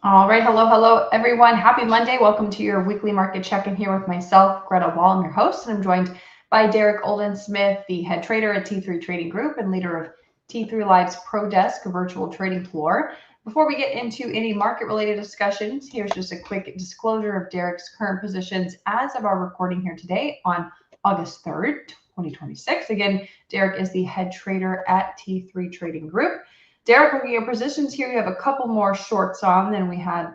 All right, hello, everyone. Happy Monday. Welcome to your weekly market check-in here with myself, Greta Wall. I'm your host, and I'm joined by Derrick Oldensmith, the head trader at T3 Trading Group and leader of T3 Live's Pro Desk, a virtual trading floor. Before we get into any market-related discussions, here's just a quick disclosure of Derrick's current positions as of our recording here today on August 3rd, 2026. Again, Derrick is the head trader at T3 Trading Group. Derrick, looking at your positions here, you have a couple more shorts on than we had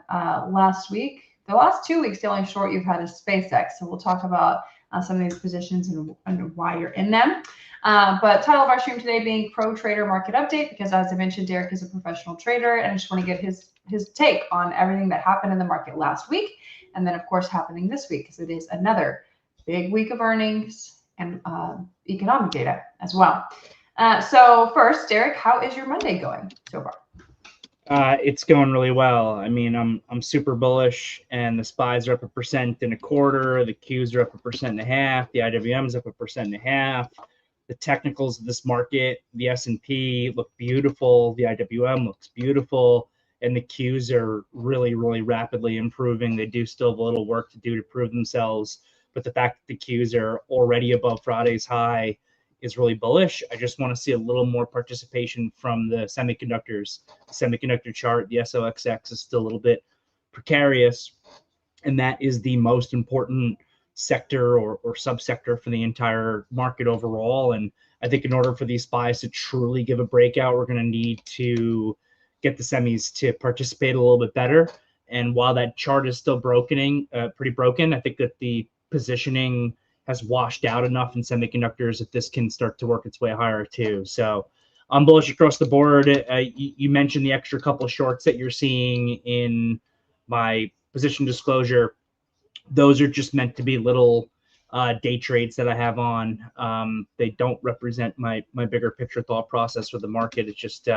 last week. The last 2 weeks, the only short you've had is SpaceX. So we'll talk about some of these positions and why you're in them. But title of our stream today being Pro Trader Market Update, because as I mentioned, Derrick is a professional trader, and I just want to get his take on everything that happened in the market last week, and then of course happening this week, because it is another big week of earnings and economic data as well. So first, Derrick, how is your Monday going so far? It's going really well. I mean, I'm super bullish, and the SPYs are up 1.25%. The Qs are up 1.5%. The IWM is up 1.5%. The technicals of this market, the S&P look beautiful. The IWM looks beautiful, and the Qs are really, really rapidly improving. They do still have a little work to do to prove themselves, but the fact that the Qs are already above Friday's high is really bullish. I just want to see a little more participation from the semiconductors. The semiconductor chart, the SOXX, is still a little bit precarious, and that is the most important sector or subsector for the entire market overall. And I think in order for these SPYs to truly give a breakout, we're going to need to get the semis to participate a little bit better. And while that chart is still pretty broken, I think that the positioning has washed out enough in semiconductors that this can start to work its way higher too. So I'm bullish across the board. You mentioned the extra couple of shorts that you're seeing in my position disclosure. Those are just meant to be little day trades that I have on. They don't represent my bigger picture thought process for the market. It's just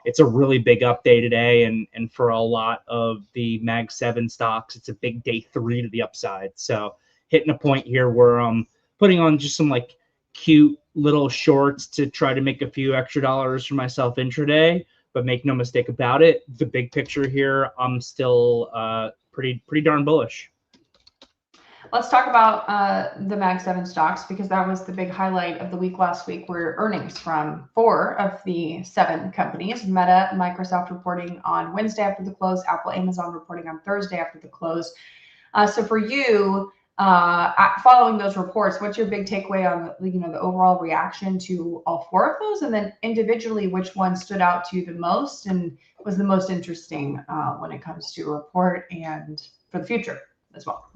it's a really big up day today, and for a lot of the Mag 7 stocks, it's a big day 3 to the upside. So hitting a point here where I'm putting on just some like cute little shorts to try to make a few extra dollars for myself intraday, but make no mistake about it, the big picture here, I'm still pretty darn bullish. Let's talk about the Mag 7 stocks, because that was the big highlight of the week last week, were earnings from 4 of the 7 companies. Meta, Microsoft reporting on Wednesday after the close, Apple, Amazon reporting on Thursday after the close. So for you, following those reports, what's your big takeaway on the overall reaction to all 4 of those, and then individually, which one stood out to you the most and was the most interesting when it comes to a report and for the future as well?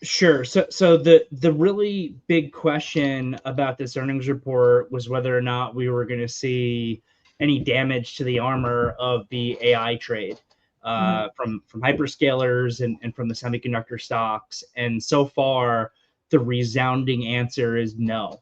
Sure. So the really big question about this earnings report was whether or not we were going to see any damage to the armor of the AI trade. From hyperscalers and from the semiconductor stocks. And so far, the resounding answer is no.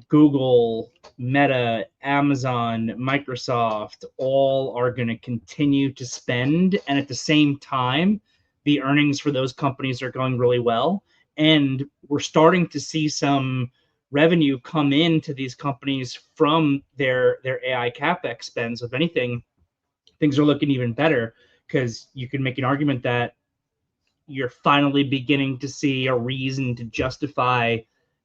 Google, Meta, Amazon, Microsoft, all are going to continue to spend. And at the same time, the earnings for those companies are going really well. And we're starting to see some revenue come into these companies from their AI CapEx spends. If anything, things are looking even better, because you can make an argument that you're finally beginning to see a reason to justify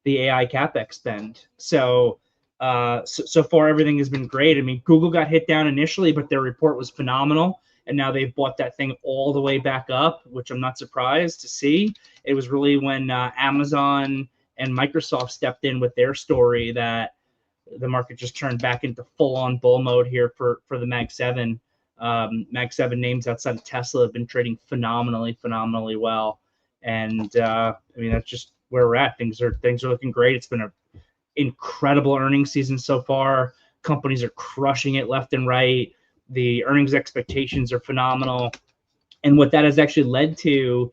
the AI CapEx spend. So far, everything has been great. I mean, Google got hit down initially, but their report was phenomenal. And now they've bought that thing all the way back up, which I'm not surprised to see. It was really when Amazon and Microsoft stepped in with their story that the market just turned back into full-on bull mode here for the Mag 7. Mag 7 names outside of Tesla have been trading phenomenally well, and I mean, that's just where we're at. Things are looking great. It's been an incredible earnings season so far. Companies are crushing it left and right. The earnings expectations are phenomenal, and what that has actually led to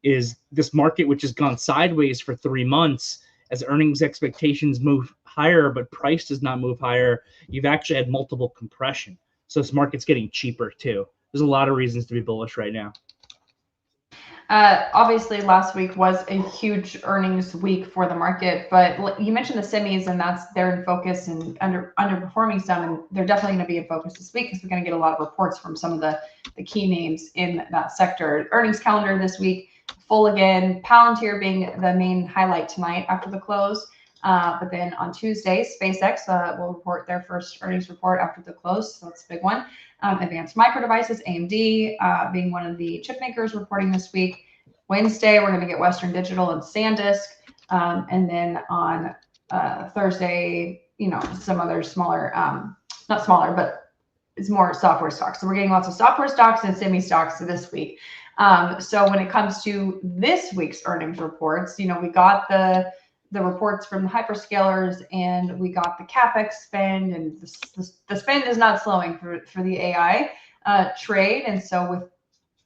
is this market, which has gone sideways for 3 months, as earnings expectations move higher, but price does not move higher. You've actually had multiple compression. So this market's getting cheaper too. There's a lot of reasons to be bullish right now. Obviously, last week was a huge earnings week for the market, but you mentioned the semis, and they're in focus and underperforming some, and they're definitely going to be in focus this week because we're going to get a lot of reports from some of the key names in that sector. Earnings calendar this week full again. Palantir being the main highlight tonight after the close. But then on Tuesday, SpaceX will report their first earnings report after the close, so that's a big one. Advanced Micro Devices, AMD, being one of the chip makers reporting this week. Wednesday, we're going to get Western Digital and SanDisk. And then on Thursday, some other smaller, not smaller, but it's more software stocks. So we're getting lots of software stocks and semi stocks this week. So when it comes to this week's earnings reports, we got the reports from the hyperscalers, and we got the CapEx spend, and the spend is not slowing for the AI trade. And so with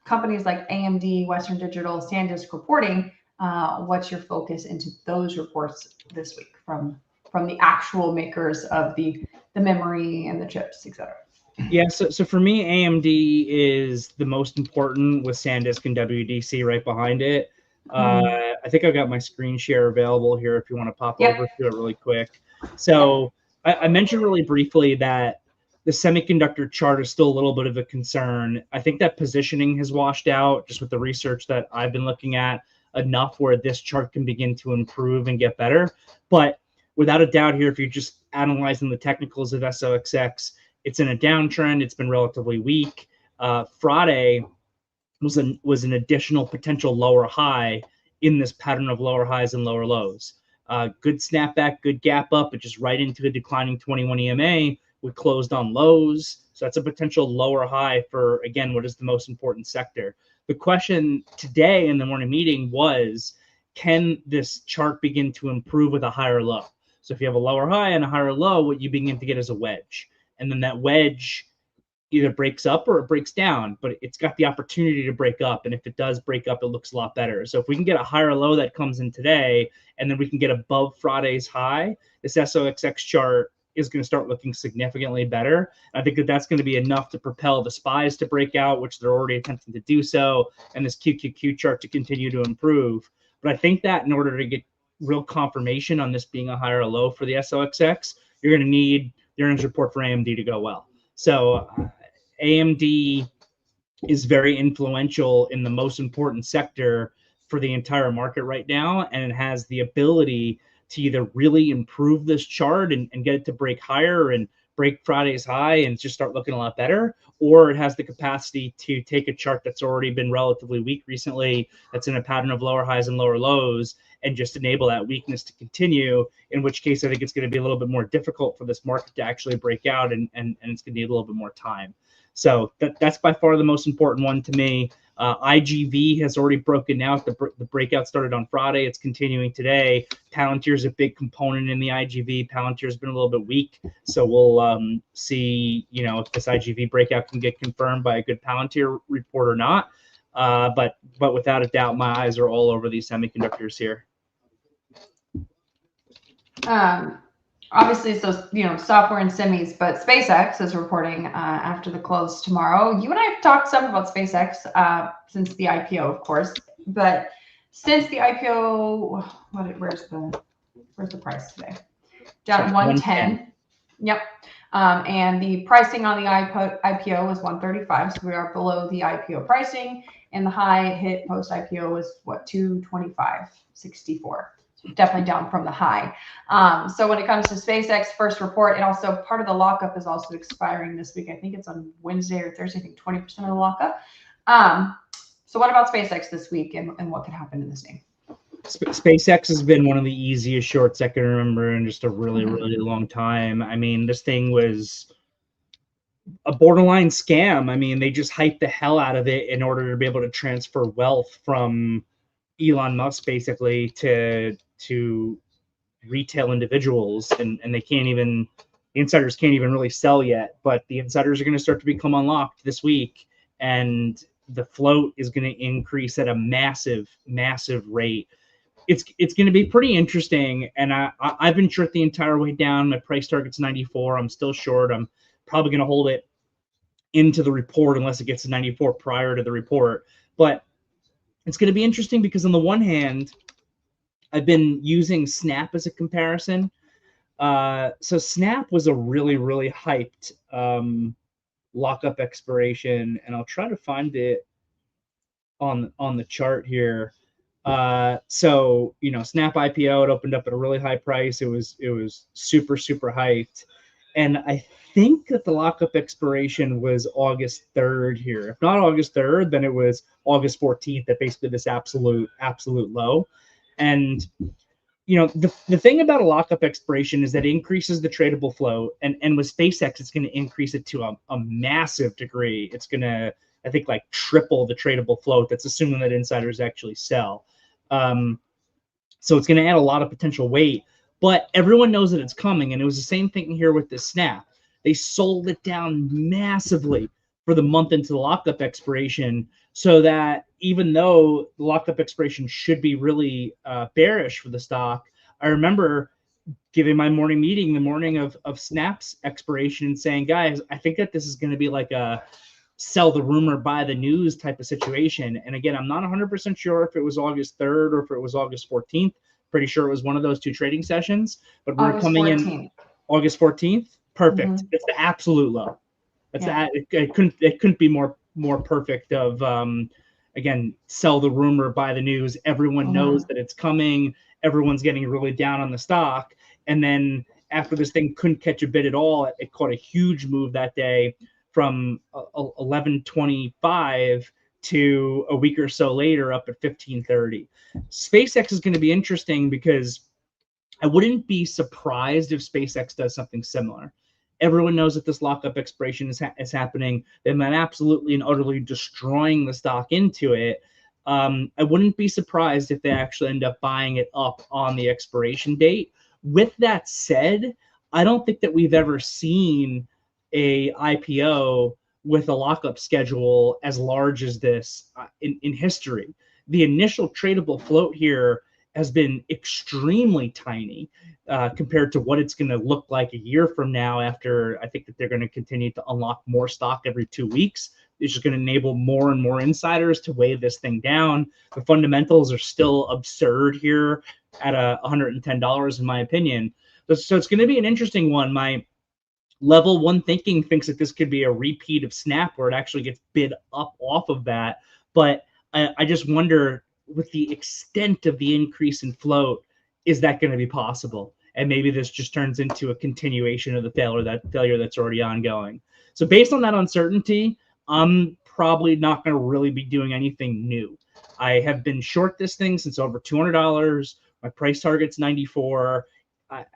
companies like AMD, Western Digital, SanDisk reporting, what's your focus into those reports this week from the actual makers of the memory and the chips, et cetera? Yeah, so for me, AMD is the most important, with SanDisk and WDC right behind it. I think I've got my screen share available here if you want to pop over to it really quick. So I mentioned really briefly that the semiconductor chart is still a little bit of a concern. I think that positioning has washed out just with the research that I've been looking at enough where this chart can begin to improve and get better. But without a doubt here, if you're just analyzing the technicals of SOXX, it's in a downtrend. It's been relatively weak. Friday was an additional potential lower high in this pattern of lower highs and lower lows. Good snapback, good gap up, but just right into a declining 21 EMA. We closed on lows. So that's a potential lower high for, again, what is the most important sector. The question today in the morning meeting was, can this chart begin to improve with a higher low? So if you have a lower high and a higher low, what you begin to get is a wedge. And then that wedge either breaks up or it breaks down, but it's got the opportunity to break up. And if it does break up, it looks a lot better. So if we can get a higher low that comes in today, and then we can get above Friday's high, this SOXX chart is going to start looking significantly better. And I think that that's going to be enough to propel the SPYs to break out, which they're already attempting to do so, and this QQQ chart to continue to improve. But I think that in order to get real confirmation on this being a higher low for the SOXX, you're going to need the earnings report for AMD to go well. So AMD is very influential in the most important sector for the entire market right now, and it has the ability to either really improve this chart and get it to break higher and break Friday's high and just start looking a lot better, or it has the capacity to take a chart that's already been relatively weak recently, that's in a pattern of lower highs and lower lows, and just enable that weakness to continue, in which case I think it's going to be a little bit more difficult for this market to actually break out, and it's going to need a little bit more time. So that's by far the most important one to me. IGV has already broken out. The breakout started on Friday. It's continuing today. Palantir is a big component in the IGV. Palantir has been a little bit weak. So we'll see, if this IGV breakout can get confirmed by a good Palantir report or not. But without a doubt, my eyes are all over these semiconductors here. Obviously, so software and semis, but SpaceX is reporting after the close tomorrow. You and I have talked some about SpaceX since the IPO, of course, but since the IPO, where's the price today? Down at 110. Yep. And the pricing on the IPO was 135, so we are below the IPO pricing, and the high hit post IPO was what, 225.64. Definitely down from the high. So when it comes to SpaceX first report, and also part of the lockup is also expiring this week. I think it's on Wednesday or Thursday. I think 20% of the lockup. So what about SpaceX this week, and what could happen in this name? SpaceX has been one of the easiest shorts I can remember in just a really, really long time. I mean, this thing was a borderline scam. I mean, they just hyped the hell out of it in order to be able to transfer wealth from Elon Musk basically to retail individuals, and they can't even, the insiders can't even really sell yet, but the insiders are going to start to become unlocked this week, and the float is going to increase at a massive rate. It's going to be pretty interesting, and I've been short the entire way down. My price target's 94. I'm still short. I'm probably going to hold it into the report unless it gets to 94 prior to the report. But It's going to be interesting because on the one hand, I've been using Snap as a comparison. So Snap was a really, really hyped lockup expiration, and I'll try to find it on the chart here. So Snap IPO, it opened up at a really high price. It was super hyped, and I think that the lockup expiration was August 3rd here. If not August 3rd, then it was August 14th at basically this absolute low. And the thing about a lockup expiration is that it increases the tradable flow, and with SpaceX, it's going to increase it to a massive degree. It's going to, I think, like triple the tradable float. That's assuming that insiders actually sell. So it's going to add a lot of potential weight, but everyone knows that it's coming. And it was the same thing here with this Snap. They sold it down massively for the month into the lockup expiration, so that even though the lockup expiration should be really bearish for the stock, I remember giving my morning meeting the morning of Snap's expiration and saying, guys, I think that this is going to be like a sell the rumor, buy the news type of situation. And again, I'm not 100% sure if it was August 3rd or if it was August 14th. Pretty sure it was one of those two trading sessions, but we're coming 14th. In August 14th. Perfect. Mm-hmm. It's the absolute low. That's it couldn't be more perfect of again, sell the rumor, buy the news. Everyone knows that it's coming. Everyone's getting really down on the stock. And then after this thing couldn't catch a bid at all, it caught a huge move that day from 11:25 to a week or so later up at 15:30. SpaceX is going to be interesting because I wouldn't be surprised if SpaceX does something similar. Everyone knows that this lockup expiration is happening. They're not absolutely and utterly destroying the stock into it. I wouldn't be surprised if they actually end up buying it up on the expiration date. With that said, I don't think that we've ever seen a IPO with a lockup schedule as large as this in history. The initial tradable float here has been extremely tiny compared to what it's going to look like a year from now, after I think that they're going to continue to unlock more stock every 2 weeks. It's just going to enable more and more insiders to weigh this thing down. The fundamentals are still absurd here at $110, in my opinion. So it's going to be an interesting one. My level one thinking thinks that this could be a repeat of Snap, where it actually gets bid up off of that. But I just wonder, with the extent of the increase in float, is that going to be possible? And maybe this just turns into a continuation of the failure that's already ongoing. So based on that uncertainty, I'm probably not going to really be doing anything new. I have been short this thing since over $200. My price target's 94. I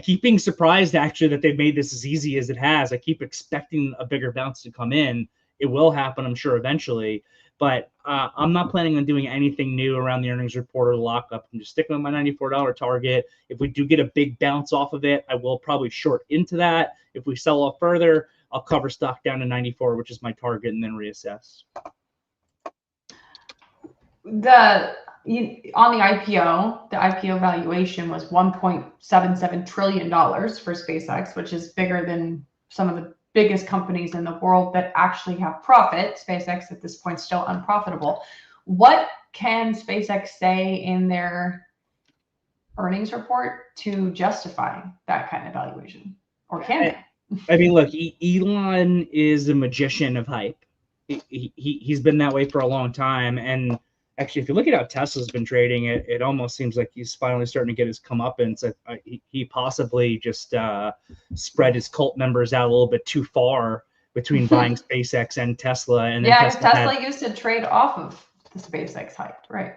keep being surprised, actually, that they've made this as easy as it has. I keep expecting a bigger bounce to come in. It will happen, I'm sure, eventually. But I'm not planning on doing anything new around the earnings report or the lockup. I'm just sticking with my $94 target. If we do get a big bounce off of it, I will probably short into that. If we sell off further, I'll cover stock down to 94, which is my target, and then reassess. On the IPO, the IPO valuation was $1.77 trillion for SpaceX, which is bigger than some of the biggest companies in the world that actually have profit. SpaceX at this point still unprofitable. What can SpaceX say in their earnings report to justify that kind of valuation? Or can they? I mean, look, Elon is a magician of hype. He's been that way for a long time. And actually, if you look at how Tesla's been trading, it almost seems like he's finally starting to get his comeuppance. He possibly just spread his cult members out a little bit too far between buying SpaceX and Tesla. And yeah, Tesla used to trade off of the SpaceX hype, right?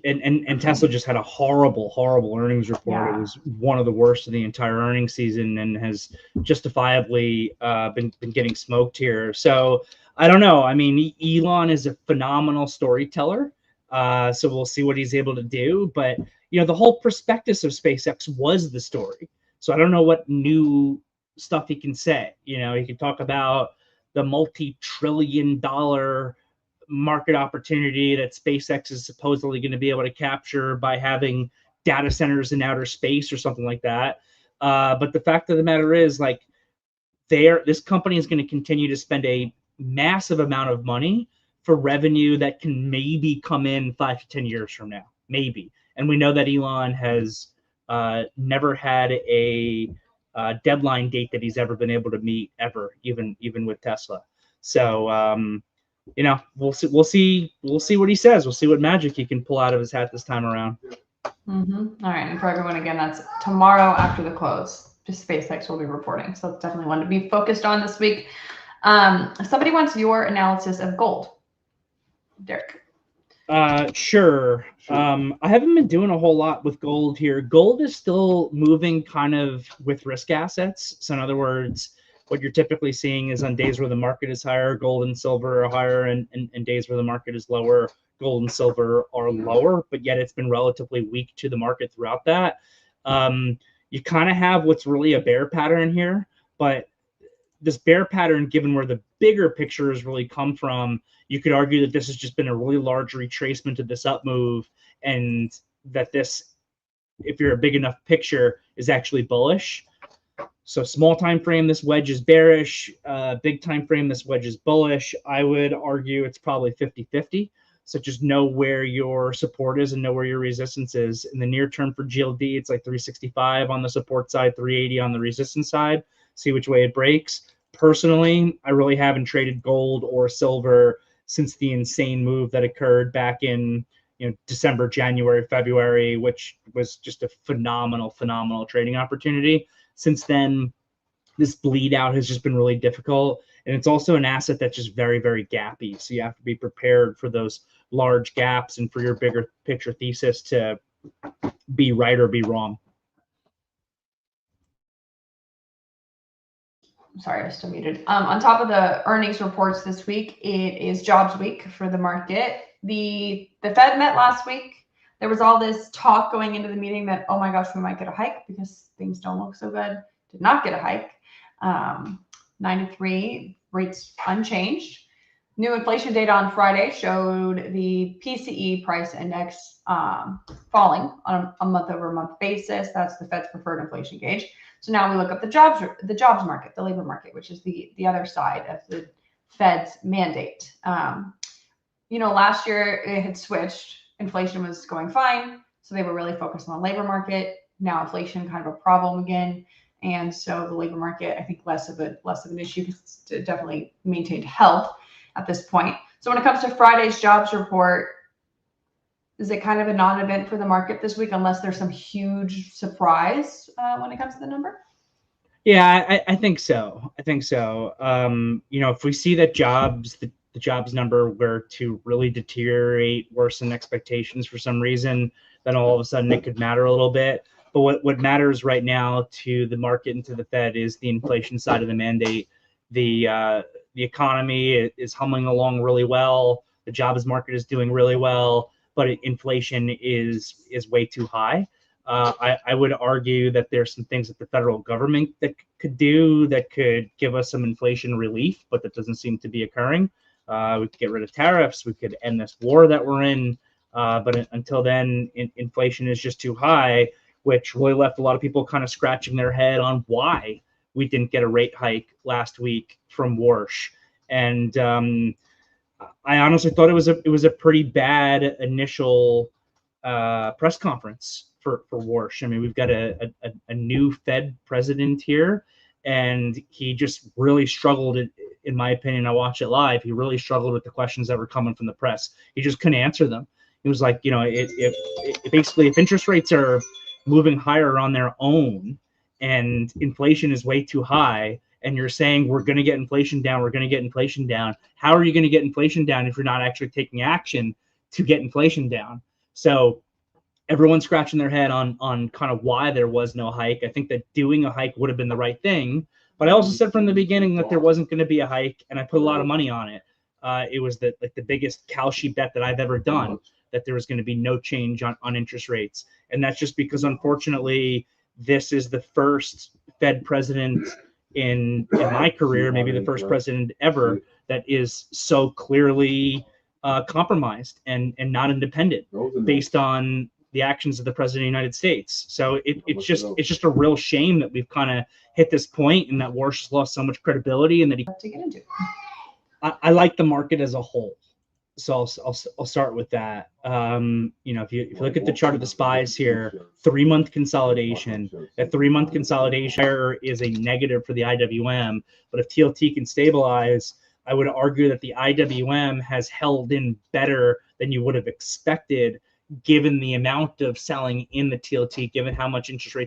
And Tesla just had a horrible earnings report. Yeah. It was one of the worst of the entire earnings season, and has justifiably been getting smoked here. So I don't know. I mean, Elon is a phenomenal storyteller. So we'll see what he's able to do. But the whole prospectus of SpaceX was the story. So I don't know what new stuff he can say. He can talk about the multi-trillion-dollar market opportunity that SpaceX is supposedly going to be able to capture by having data centers in outer space or something like that. But the fact of the matter is, this company is going to continue to spend a massive amount of money for revenue that can maybe come in 5 to 10 years from now, maybe. And we know that Elon has never had a deadline date that he's ever been able to meet ever, even with Tesla. So we'll see what he says. We'll see what magic he can pull out of his hat this time around. Mm-hmm. All right, and for everyone, again, that's tomorrow after the close. Just SpaceX will be reporting, so it's definitely one to be focused on this week. Somebody wants your analysis of gold, Derek. Sure. I haven't been doing a whole lot with gold here. Gold is still moving kind of with risk assets. So in other words, what you're typically seeing is on days where the market is higher, gold and silver are higher, and days where the market is lower, gold and silver are lower, but yet it's been relatively weak to the market throughout that. You kind of have what's really a bear pattern here, but this bear pattern, given where the bigger picture has really come from, you could argue that this has just been a really large retracement of this up move, and that this, if you're a big enough picture, is actually bullish. So small time frame, this wedge is bearish. Big time frame, this wedge is bullish. I would argue it's probably 50-50. So just know where your support is and know where your resistance is. In the near term for GLD, it's like 365 on the support side, 380 on the resistance side. See which way it breaks. Personally, I really haven't traded gold or silver since the insane move that occurred back in December, January, February, which was just a phenomenal trading opportunity. Since then, this bleed out has just been really difficult. And it's also an asset that's just very, very gappy. So you have to be prepared for those large gaps and for your bigger picture thesis to be right or be wrong. Sorry, I was still muted. On top of the earnings reports this week, it is jobs week for the market. The Fed met last week. There was all this talk going into the meeting that, oh my gosh, we might get a hike because things don't look so good. Did not get a hike. 93 rates unchanged. New inflation data on Friday showed the PCE price index falling on a month-over-month basis. That's the Fed's preferred inflation gauge. So now we look up the jobs market, the labor market, which is the other side of the Fed's mandate. Last year it had switched. Inflation was going fine, so they were really focused on the labor market. Now inflation kind of a problem again, and so the labor market, I think, less of an issue because it definitely maintained health at this point. So when it comes to Friday's jobs report, is it kind of a non-event for the market this week unless there's some huge surprise when it comes to the number? Yeah, I think so. If we see that the jobs number were to really deteriorate worse than expectations for some reason, then all of a sudden it could matter a little bit. But what matters right now to the market and to the Fed is the inflation side of the mandate. The economy is humming along really well. The jobs market is doing really well, but inflation is way too high. I would argue that there's some things that the federal government that could do that could give us some inflation relief, but that doesn't seem to be occurring. We could get rid of tariffs. We could end this war that we're in. But until then, inflation is just too high, which really left a lot of people kind of scratching their head on why we didn't get a rate hike last week from Warsh. And I honestly thought it was a pretty bad initial press conference for Warsh. I mean, we've got a new Fed president here, and he just really struggled. In my opinion, I watched it live. He really struggled with the questions that were coming from the press. He just couldn't answer them. He was like, it basically, if interest rates are moving higher on their own and inflation is way too high, and you're saying we're going to get inflation down, how are you going to get inflation down if you're not actually taking action to get inflation down? So everyone's scratching their head on kind of why there was no hike. I think that doing a hike would have been the right thing. But I also said from the beginning that there wasn't going to be a hike, and I put a lot of money on it. It was the biggest Kalshi bet that I've ever done, that there was going to be no change on interest rates. And that's just because, unfortunately, this is the first Fed president in my career, maybe the first president ever, that is so clearly compromised and not independent based on the actions of the president of the United States. So it's just a real shame that we've kind of hit this point and that Warsh has lost so much credibility and that he to get into. I like the market as a whole. So I'll start with that. If you look at the chart of the SPYs here, 3-month consolidation. That 3-month consolidation is a negative for the IWM. But if TLT can stabilize, I would argue that the IWM has held in better than you would have expected, given the amount of selling in the TLT, given how much interest rates